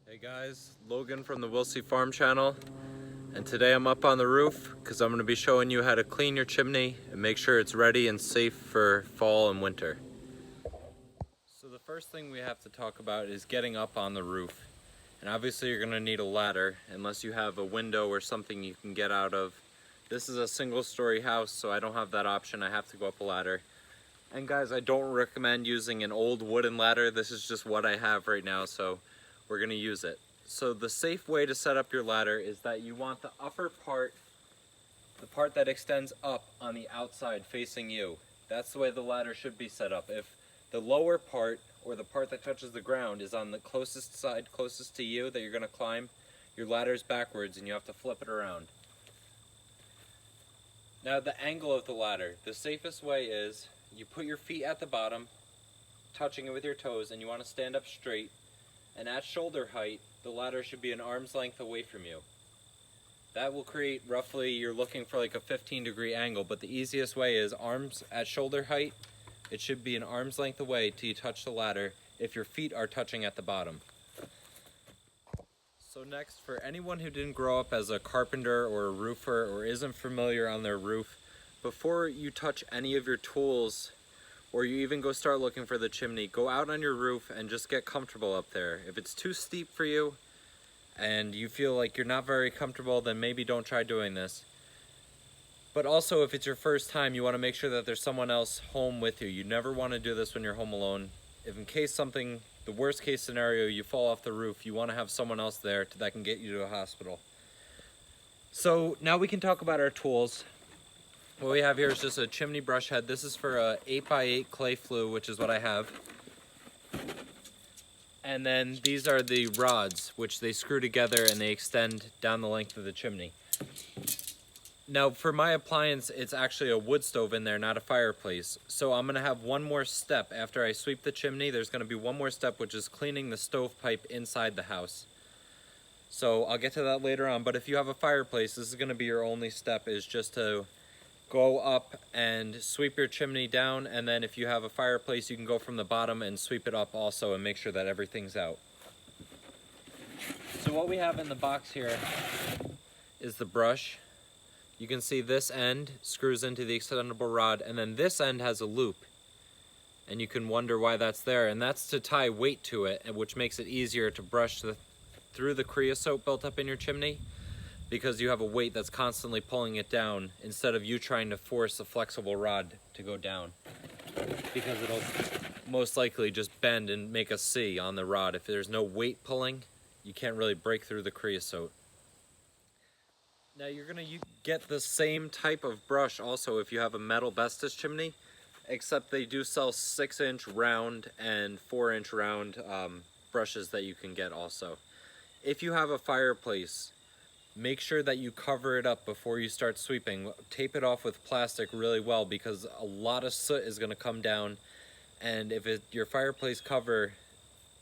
Hey guys, Logan from the Wilsey Farm channel, and today I'm up on the roof because I'm going to be showing you how to clean your chimney and make sure it's ready and safe for fall and winter. So the first thing we have to talk about is getting up on the roof. And obviously you're going to need a ladder unless you have a window or something you can get out of. This is a single-story house, so I don't have that option. I have to go up a ladder. And guys, I don't recommend using an old wooden ladder. This is just what I have right now, so we're gonna use it. So the safe way to set up your ladder is that you want the upper part, the part that extends up on the outside facing you. That's the way the ladder should be set up. If the lower part, or the part that touches the ground, is on the closest side, closest to you that you're gonna climb, your ladder's backwards and you have to flip it around. Now the angle of the ladder, the safest way is you put your feet at the bottom, touching it with your toes, and you want to stand up straight. And at shoulder height, the ladder should be an arm's length away from you. That will create roughly, you're looking for like a 15-degree angle, but the easiest way is arms at shoulder height. It should be an arm's length away till you touch the ladder if your feet are touching at the bottom. So next, for anyone who didn't grow up as a carpenter or a roofer or isn't familiar on their roof, before you touch any of your tools or you even go start looking for the chimney, go out on your roof and just get comfortable up there. If it's too steep for you and you feel like you're not very comfortable, then maybe don't try doing this. But also, if it's your first time, you want to make sure that there's someone else home with you. You never want to do this when you're home alone. If in case something, the worst case scenario, you fall off the roof, you want to have someone else there that can get you to a hospital. So now we can talk about our tools. What we have here is just a chimney brush head. This is for a 8x8 clay flue, which is what I have. And then these are the rods, which they screw together and they extend down the length of the chimney. Now for my appliance, it's actually a wood stove in there, not a fireplace. So I'm gonna have one more step after I sweep the chimney. There's gonna be one more step, which is cleaning the stovepipe inside the house. So I'll get to that later on, but if you have a fireplace, this is gonna be your only step, is just to go up and sweep your chimney down, and then if you have a fireplace, you can go from the bottom and sweep it up also and make sure that everything's out. So what we have in the box here is the brush. You can see this end screws into the extendable rod, and then this end has a loop. And you can wonder why that's there, and that's to tie weight to it, which makes it easier to brush through the creosote built up in your chimney, because you have a weight that's constantly pulling it down instead of you trying to force a flexible rod to go down, because it'll most likely just bend and make a C on the rod. If there's no weight pulling, you can't really break through the creosote. Now you're gonna get the same type of brush also if you have a metal Bestis chimney, except they do sell 6-inch round and 4-inch round brushes that you can get also. If you have a fireplace, make sure that you cover it up before you start sweeping. Tape it off with plastic really well, because a lot of soot is going to come down, and if your fireplace cover,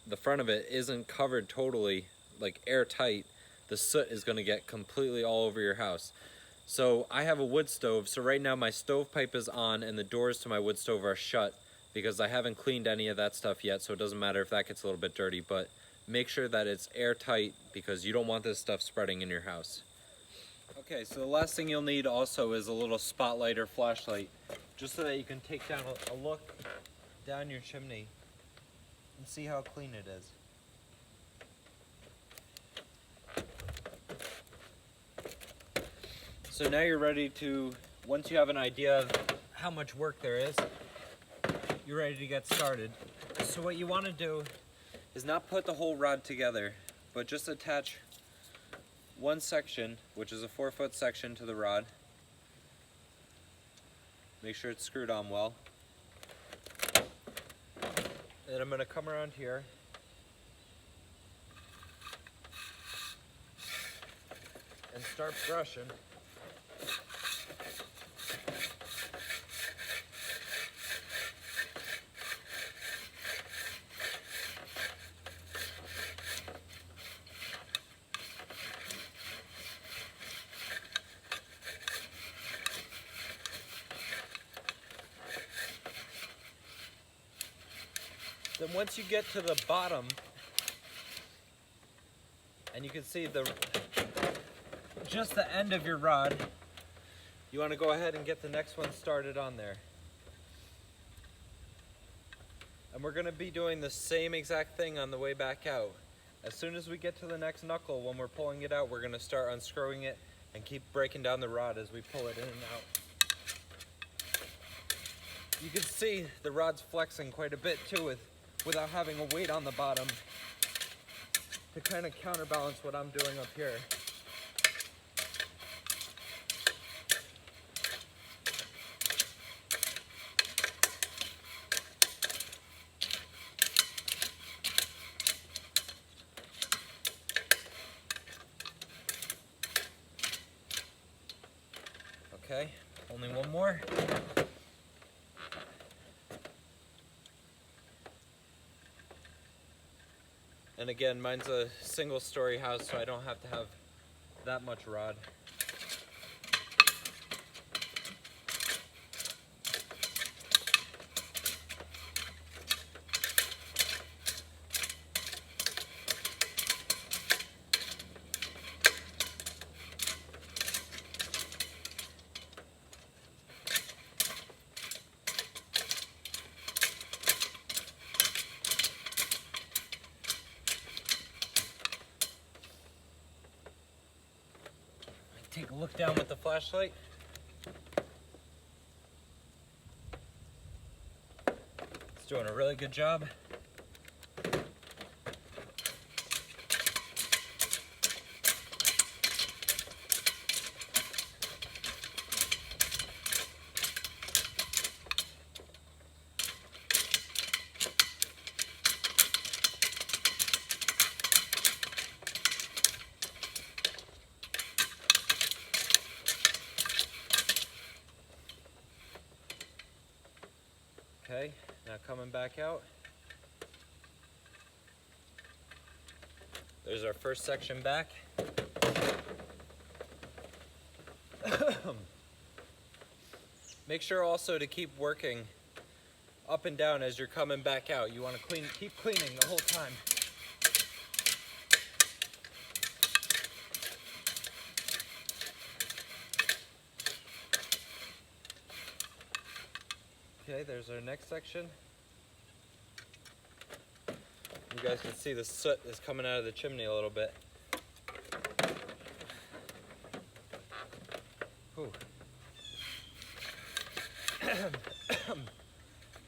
the front of it isn't covered totally, like airtight, the soot is going to get completely all over your house. So I have a wood stove, so right now my stovepipe is on and the doors to my wood stove are shut because I haven't cleaned any of that stuff yet, so it doesn't matter if that gets a little bit dirty, but make sure that it's airtight because you don't want this stuff spreading in your house. Okay, so the last thing you'll need also is a little spotlight or flashlight, just so that you can take down a look down your chimney and see how clean it is. So now you're ready to, once you have an idea of how much work there is, you're ready to get started. So what you want to do is not put the whole rod together, but just attach one section, which is a 4-foot section, to the rod. Make sure it's screwed on well. Then I'm going to come around here and start brushing. Then once you get to the bottom, And you can see just the end of your rod. You want to go ahead and get the next one started on there. And we're going to be doing the same exact thing on the way back out. As soon as we get to the next knuckle, when we're pulling it out, we're going to start unscrewing it and keep breaking down the rod as we pull it in and out. You can see the rod's flexing quite a bit too without having a weight on the bottom to kind of counterbalance what I'm doing up here. Okay, only one more. And again, mine's a single-story house, so I don't have to have that much rod. Take a look down with the flashlight. It's doing a really good job. Okay, now coming back out. There's our first section back. Make sure also to keep working up and down as you're coming back out. You want to keep cleaning the whole time. Okay, there's our next section. You guys can see the soot is coming out of the chimney a little bit. Whew.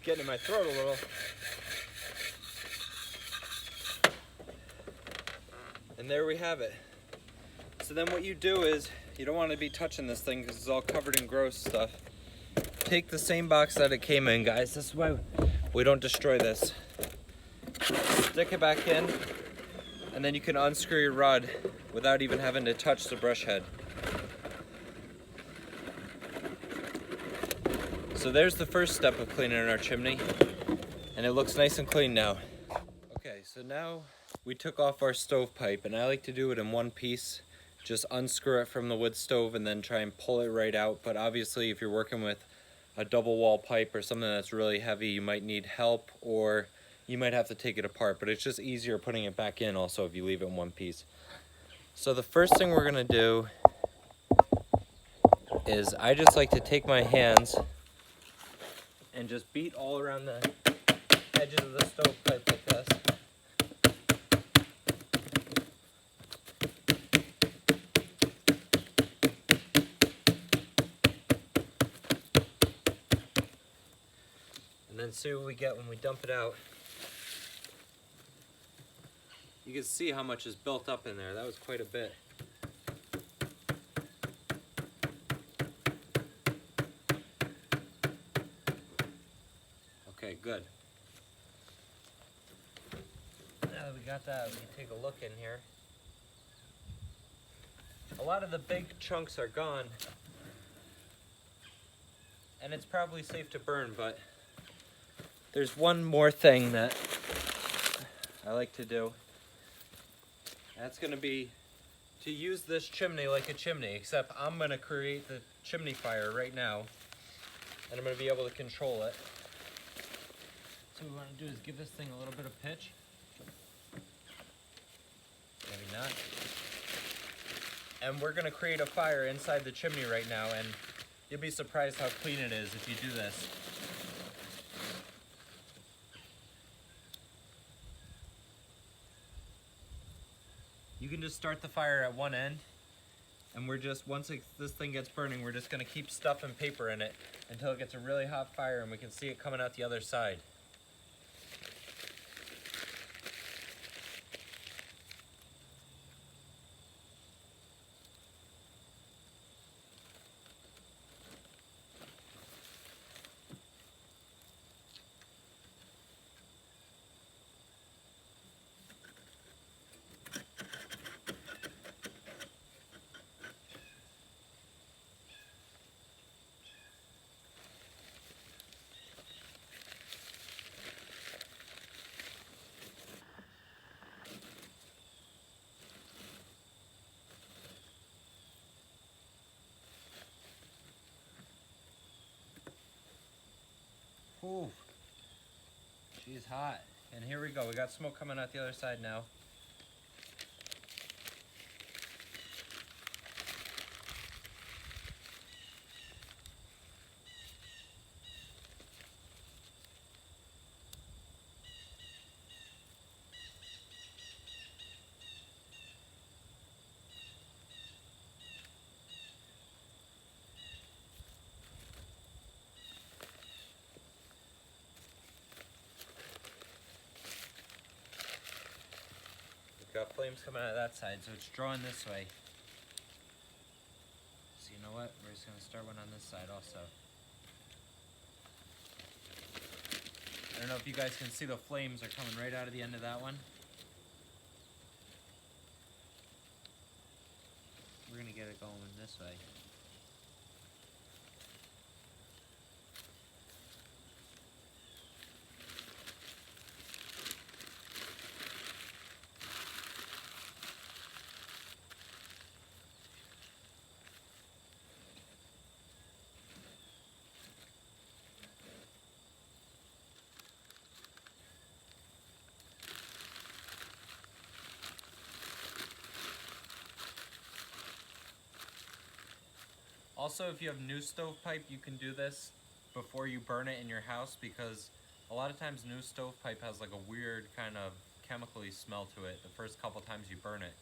Getting in my throat a little. And there we have it. So then what you do is, you don't want to be touching this thing because it's all covered in gross stuff. Take the same box that it came in, guys. This is why we don't destroy this. Stick it back in, and then you can unscrew your rod without even having to touch the brush head. So there's the first step of cleaning our chimney, and it looks nice and clean now. Okay, so now we took off our stovepipe, and I like to do it in one piece. Just unscrew it from the wood stove and then try and pull it right out. But obviously if you're working with a double wall pipe or something that's really heavy, you might need help, or you might have to take it apart, but it's just easier putting it back in also if you leave it in one piece. So the first thing we're gonna do is I just like to take my hands and just beat all around the edges of the stovepipe like this. And then see what we get when we dump it out. You can see how much is built up in there. That was quite a bit. Okay, good. Now that we got that, we can take a look in here. A lot of the big chunks are gone. And it's probably safe to burn, but there's one more thing that I like to do. That's gonna be to use this chimney like a chimney, except I'm gonna create the chimney fire right now, and I'm gonna be able to control it. So what we wanna do is give this thing a little bit of pitch. Maybe not. And we're gonna create a fire inside the chimney right now, and you'll be surprised how clean it is if you do this. You can just start the fire at one end, and we're just, once this thing gets burning, we're just gonna keep stuffing paper in it until it gets a really hot fire and we can see it coming out the other side. Ooh, she's hot. And here we go, we got smoke coming out the other side now. Got flames coming out of that side, so it's drawing this way. So you know what? We're just gonna start one on this side also. I don't know if you guys can see the flames are coming right out of the end of that one. We're gonna get it going this way. Also, if you have new stovepipe, you can do this before you burn it in your house, because a lot of times new stovepipe has like a weird kind of chemically smell to it the first couple times you burn it.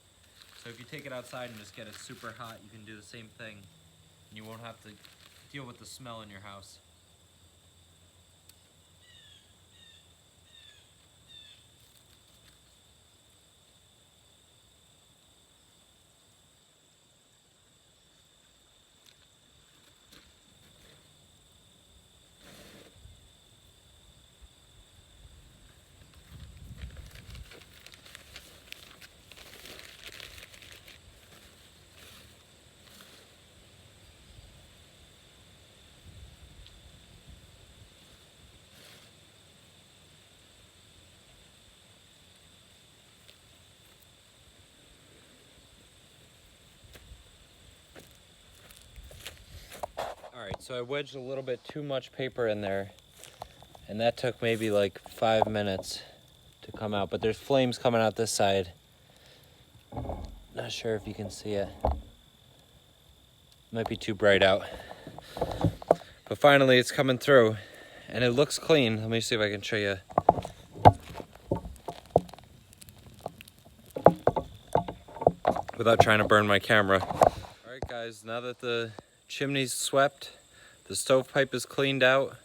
So if you take it outside and just get it super hot, you can do the same thing and you won't have to deal with the smell in your house. Alright, so I wedged a little bit too much paper in there, and that took maybe like 5 minutes to come out, but there's flames coming out this side. Not sure if you can see it. Might be too bright out. But finally it's coming through, and it looks clean. Let me see if I can show you. Without trying to burn my camera. Alright guys, now that the chimney's swept, the stovepipe is cleaned out,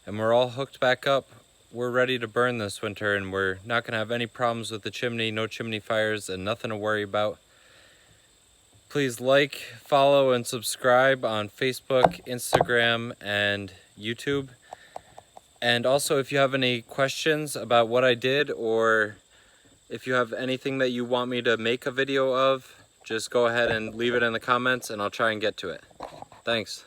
and we're all hooked back up, we're ready to burn this winter, and we're not going to have any problems with the chimney, no chimney fires, and nothing to worry about. Please like, follow, and subscribe on Facebook, Instagram, and YouTube. And also, if you have any questions about what I did, or if you have anything that you want me to make a video of, just go ahead and leave it in the comments and I'll try and get to it. Thanks.